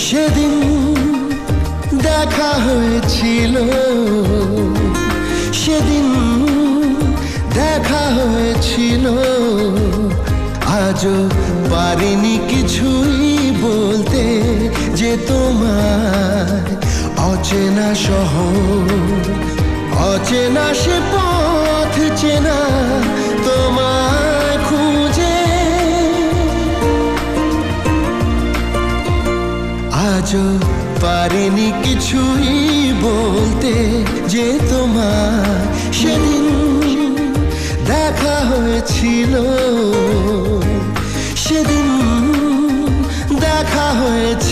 সেদিন দেখা হয়েছিল, সেদিন দেখা হয়েছিল। আজও পারিনি কিছুই বলতে, যে তোমার অচেনা শহর, অচেনা সে পথ চেনা তোমায় খুঁজে। আজও পারিনি কিছুই বলতে, যে তোমার সেদিন দেখা হয়েছিল, সেদিন দেখা হয়েছিল।